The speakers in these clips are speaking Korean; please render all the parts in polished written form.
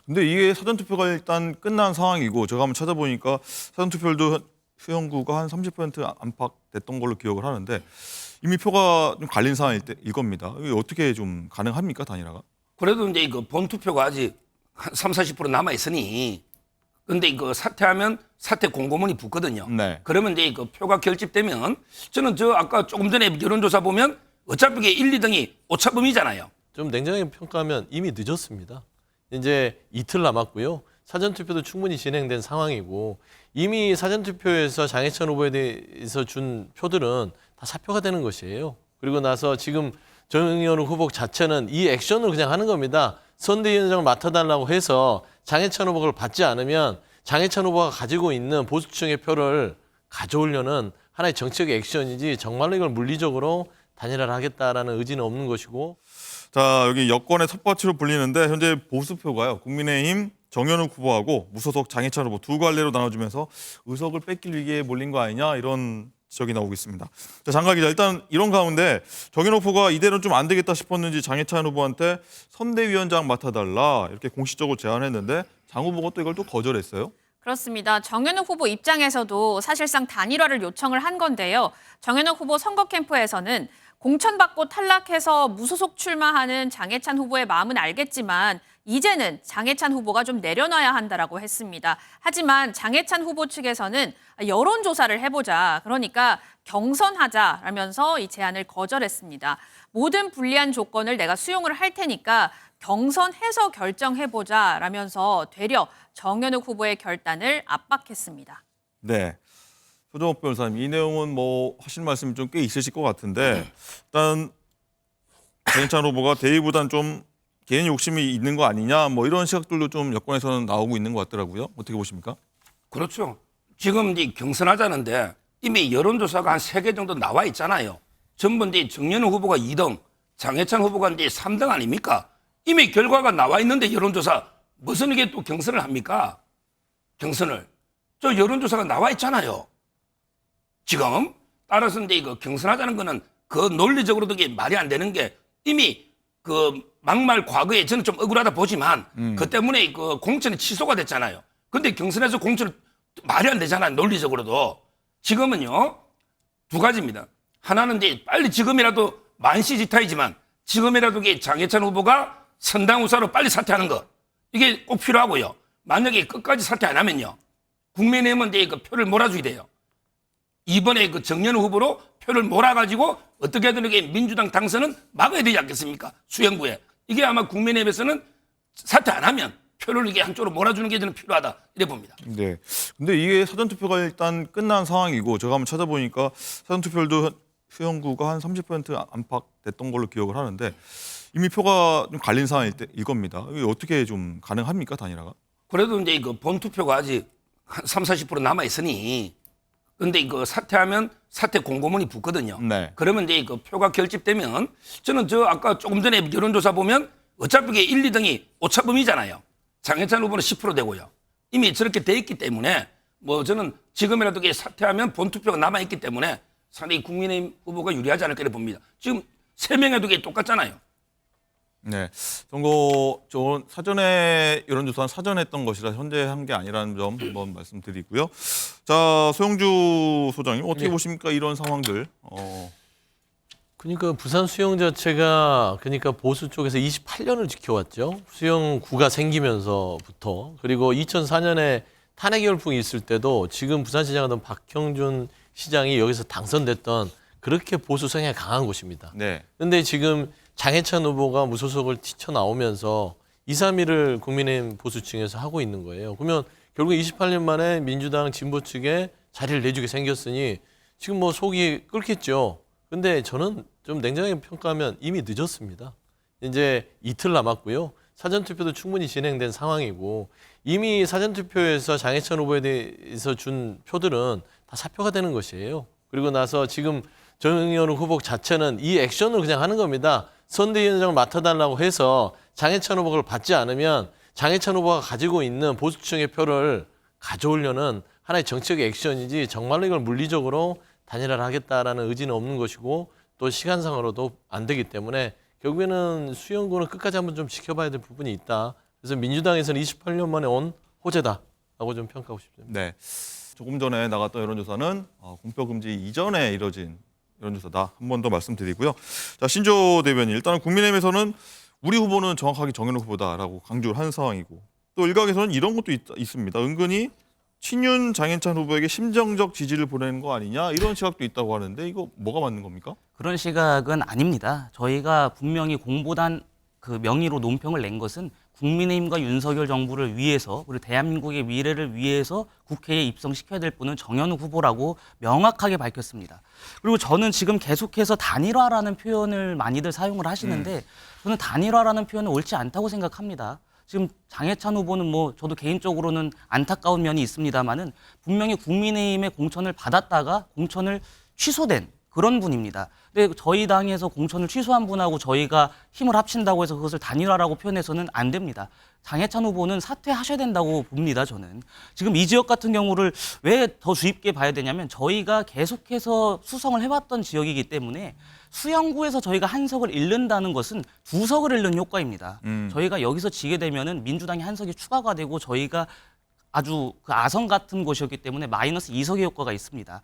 근데 이게 사전투표가 일단 끝난 상황이고 제가 한번 찾아보니까 사전투표율도 수영구가 한 30% 안팎됐던 걸로 기억을 하는데 이미 표가 좀 갈린 상황일 겁니다. 이게 어떻게 좀 가능합니까, 단일화가? 그래도 이제 그 본투표가 아직 한 30~40% 남아 있으니 근데 이거 사퇴하면 사퇴 공고문이 붙거든요. 네. 그러면 이제 그 표가 결집되면 저는 저 아까 조금 전에 여론조사 보면 어차피 이게 1, 2등이 오차범위잖아요. 좀 냉정하게 평가하면 이미 늦었습니다. 이제 이틀 남았고요. 사전투표도 충분히 진행된 상황이고 이미 사전투표에서 장해찬 후보에 대해서 준 표들은 다 사표가 되는 것이에요. 그리고 나서 지금 정영현 후보 자체는 이 액션을 그냥 하는 겁니다. 선대위원장을 맡아달라고 해서 장해찬 후보를 받지 않으면 장해찬 후보가 가지고 있는 보수층의 표를 가져오려는 하나의 정치적 액션이지 정말로 이걸 물리적으로 단일화를 하겠다라는 의지는 없는 것이고. 자, 여기 여권의 텃밭으로 불리는데 현재 보수표가요. 국민의힘 정현욱 후보하고 무소속 장해찬 후보 두 갈래로 나눠주면서 의석을 뺏길 위기에 몰린 거 아니냐 이런 지적이 나오고 있습니다. 자, 장가 기자, 일단 이런 가운데 정현욱 후보가 이대로는 좀 안 되겠다 싶었는지 장해찬 후보한테 선대위원장 맡아달라 이렇게 공식적으로 제안했는데 장 후보가 또 이걸 또 거절했어요. 그렇습니다. 정현욱 후보 입장에서도 사실상 단일화를 요청을 한 건데요. 정현욱 후보 선거 캠프에서는 공천받고 탈락해서 무소속 출마하는 장해찬 후보의 마음은 알겠지만 이제는 장해찬 후보가 좀 내려놔야 한다라고 했습니다. 하지만 장해찬 후보 측에서는 여론조사를 해보자, 그러니까 경선하자라면서 이 제안을 거절했습니다. 모든 불리한 조건을 내가 수용을 할 테니까 경선해서 결정해보자라면서 되려 정현욱 후보의 결단을 압박했습니다. 네. 표정업 변호사님, 이 내용은 뭐 하실 말씀이 좀 꽤 있으실 것 같은데 일단 장해찬 후보가 대의보단 좀 개인 욕심이 있는 거 아니냐 뭐 이런 시각들도 좀 여권에서는 나오고 있는 것 같더라고요. 어떻게 보십니까? 그렇죠. 지금 이제 경선하자는데 이미 여론조사가 한 3개 정도 나와 있잖아요. 전부 이제 정현욱 후보가 2등, 장해찬 후보가 이제 3등 아닙니까? 이미 결과가 나와 있는데 여론조사 무슨 이게 또 경선을 합니까? 경선을. 저 여론조사가 나와 있잖아요. 지금 따라서 이제 이거 경선하자는 거는 그 논리적으로도 이게 말이 안 되는 게 이미 그 막말 과거에 저는 좀 억울하다 보지만 그 때문에 그 공천이 취소가 됐잖아요. 근데 경선에서 공천은 말이 안 되잖아요. 논리적으로도. 지금은요, 두 가지입니다. 하나는 이제 빨리 지금이라도 만시지탄이지만 지금이라도 이게 장해찬 후보가 선당우사로 빨리 사퇴하는 거. 이게 꼭 필요하고요. 만약에 끝까지 사퇴 안 하면요. 국민의힘은 이제 그 표를 몰아주게 돼요. 이번에 그 정현우 후보로 표를 몰아가지고 어떻게든 이게 민주당 당선은 막아야 되지 않겠습니까? 수영구에. 이게 아마 국민의힘에서는 사퇴 안 하면 표를 이게 한쪽으로 몰아주는 게 저는 필요하다. 이래 봅니다. 네. 근데 이게 사전투표가 일단 끝난 상황이고 제가 한번 찾아보니까 사전투표율도 수영구가 한 30% 안팎됐던 걸로 기억을 하는데 이미 표가 좀 갈린 상황일 겁니다. 이게 어떻게 좀 가능합니까, 단일화가? 그래도 이제 그 본투표가 아직 한 30~40% 남아 있으니 근데 이거 사퇴하면 사퇴 공고문이 붙거든요. 네. 그러면 이제 그 표가 결집되면 저는 저 아까 조금 전에 여론조사 보면 어차피 이게 1, 2등이 오차범위잖아요. 장해찬 후보는 10% 되고요. 이미 저렇게 돼 있기 때문에 뭐 저는 지금이라도 이게 사퇴하면 본투표가 남아 있기 때문에 상당히 국민의힘 후보가 유리하지 않을까 봅니다. 지금 3명에도 이게 똑같잖아요. 네. 선거 사전에 여론조사는 사전에 했던 것이라 현재 한 게 아니라는 점 한번 말씀드리고요. 자, 소영주 소장님 어떻게 네. 보십니까, 이런 상황들? 그러니까 부산 수영 자체가 그러니까 보수 쪽에서 28년을 지켜왔죠. 수영구가 생기면서부터. 그리고 2004년에 탄핵 열풍이 있을 때도 지금 부산시장하던 박형준 시장이 여기서 당선됐던 그렇게 보수 성향이 강한 곳입니다. 네. 근데 지금 장해찬 후보가 무소속을 튀쳐나오면서 2, 3위를 국민의힘 보수층에서 하고 있는 거예요. 그러면 결국 28년 만에 민주당 진보 측에 자리를 내주게 생겼으니 지금 뭐 속이 끓겠죠. 근데 저는 좀 냉정하게 평가하면 이미 늦었습니다. 이제 이틀 남았고요. 사전투표도 충분히 진행된 상황이고 이미 사전투표에서 장해찬 후보에 대해서 준 표들은 다 사표가 되는 것이에요. 그리고 나서 지금 정영현 후보 자체는 이 액션을 그냥 하는 겁니다. 선대위원장을 맡아달라고 해서 장해찬 후보를 받지 않으면 장해찬 후보가 가지고 있는 보수층의 표를 가져오려는 하나의 정치적 액션이지 정말로 이걸 물리적으로 단일화를 하겠다라는 의지는 없는 것이고 또 시간상으로도 안 되기 때문에 결국에는 수영구는 끝까지 한번 좀 지켜봐야 될 부분이 있다. 그래서 민주당에서는 28년 만에 온 호재다라고 좀 평가하고 싶습니다. 네. 조금 전에 나갔던 여론조사는 공표 금지 이전에 이뤄진 여론조사다. 한 번 더 말씀드리고요. 자, 신조 대변인, 일단은 국민의힘에서는 우리 후보는 정확하게 정현욱 후보다라고 강조를 한 상황이고, 또 일각에서는 이런 것도 있습니다. 은근히 친윤 장해찬 후보에게 심정적 지지를 보내는 거 아니냐, 이런 시각도 있다고 하는데, 이거 뭐가 맞는 겁니까? 그런 시각은 아닙니다. 저희가 분명히 공보단 그 명의로 논평을 낸 것은 국민의힘과 윤석열 정부를 위해서, 그리고 대한민국의 미래를 위해서 국회에 입성시켜야 될 분은 정현욱 후보라고 명확하게 밝혔습니다. 그리고 저는 지금 계속해서 단일화라는 표현을 많이들 사용을 하시는데 저는 단일화라는 표현은 옳지 않다고 생각합니다. 지금 장해찬 후보는 뭐 저도 개인적으로는 안타까운 면이 있습니다만은 분명히 국민의힘의 공천을 받았다가 공천을 취소된 그런 분입니다. 근데 저희 당에서 공천을 취소한 분하고 저희가 힘을 합친다고 해서 그것을 단일화라고 표현해서는 안 됩니다. 장해찬 후보는 사퇴하셔야 된다고 봅니다, 저는. 지금 이 지역 같은 경우를 왜 더 주의 깊게 봐야 되냐면 저희가 계속해서 수성을 해왔던 지역이기 때문에 수영구에서 저희가 한 석을 잃는다는 것은 두 석을 잃는 효과입니다. 저희가 여기서 지게 되면은 민주당이 한 석이 추가가 되고 저희가 아주 그 아성 같은 곳이었기 때문에 마이너스 2석의 효과가 있습니다.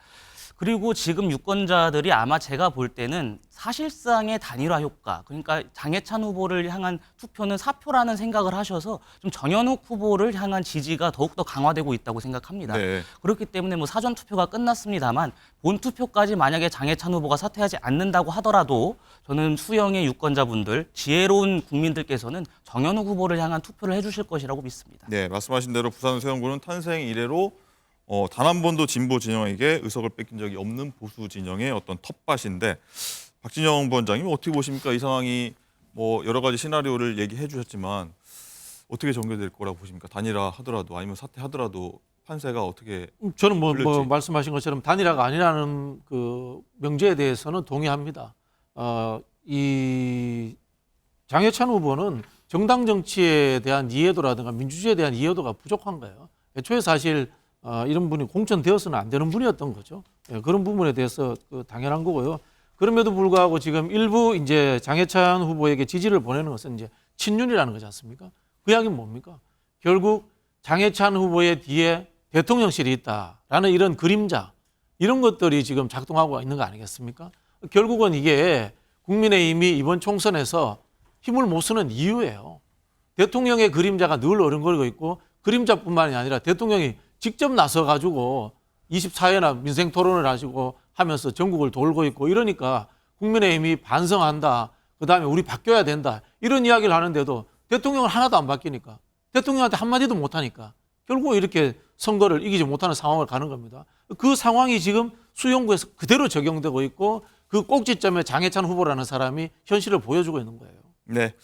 그리고 지금 유권자들이 아마 제가 볼 때는 사실상의 단일화 효과, 그러니까 장해찬 후보를 향한 투표는 사표라는 생각을 하셔서 좀 정현욱 후보를 향한 지지가 더욱더 강화되고 있다고 생각합니다. 네. 그렇기 때문에 뭐 사전 투표가 끝났습니다만 본 투표까지 만약에 장해찬 후보가 사퇴하지 않는다고 하더라도 저는 수영의 유권자분들, 지혜로운 국민들께서는 정현욱 후보를 향한 투표를 해주실 것이라고 믿습니다. 네, 말씀하신 대로 부산 수영구는 탄생 이래로 단 한 번도 진보 진영에게 의석을 뺏긴 적이 없는 보수 진영의 어떤 텃밭인데, 박진영 부원장님 어떻게 보십니까? 이 상황이 뭐 여러 가지 시나리오를 얘기해 주셨지만 어떻게 전개될 거라고 보십니까? 단일화 하더라도 아니면 사퇴하더라도 판세가 어떻게 저는 뭐 풀릴지. 말씀하신 것처럼 단일화가 아니라는 그 명제에 대해서는 동의합니다. 이 장해찬 후보는 정당 정치에 대한 이해도라든가 민주주의에 대한 이해도가 부족한 거예요. 애초에 사실 이런 분이 공천되어서는 안 되는 분이었던 거죠. 예, 그런 부분에 대해서 당연한 거고요. 그럼에도 불구하고 지금 일부 이제 장해찬 후보에게 지지를 보내는 것은 이제 친윤이라는 거지 않습니까? 그 이야기는 뭡니까? 결국 장해찬 후보의 뒤에 대통령실이 있다라는 이런 그림자, 이런 것들이 지금 작동하고 있는 거 아니겠습니까? 결국은 이게 국민의힘이 이번 총선에서 힘을 못 쓰는 이유예요. 대통령의 그림자가 늘 어른거리고 있고, 그림자뿐만이 아니라 대통령이 직접 나서가지고 24회나 민생 토론을 하시고 하면서 전국을 돌고 있고 이러니까 국민의힘이 반성한다, 그다음에 우리 바뀌어야 된다, 이런 이야기를 하는데도 대통령은 하나도 안 바뀌니까, 대통령한테 한마디도 못하니까 결국 이렇게 선거를 이기지 못하는 상황을 가는 겁니다. 그 상황이 지금 수용구에서 그대로 적용되고 있고 그 꼭지점에 장해찬 후보라는 사람이 현실을 보여주고 있는 거예요. 네.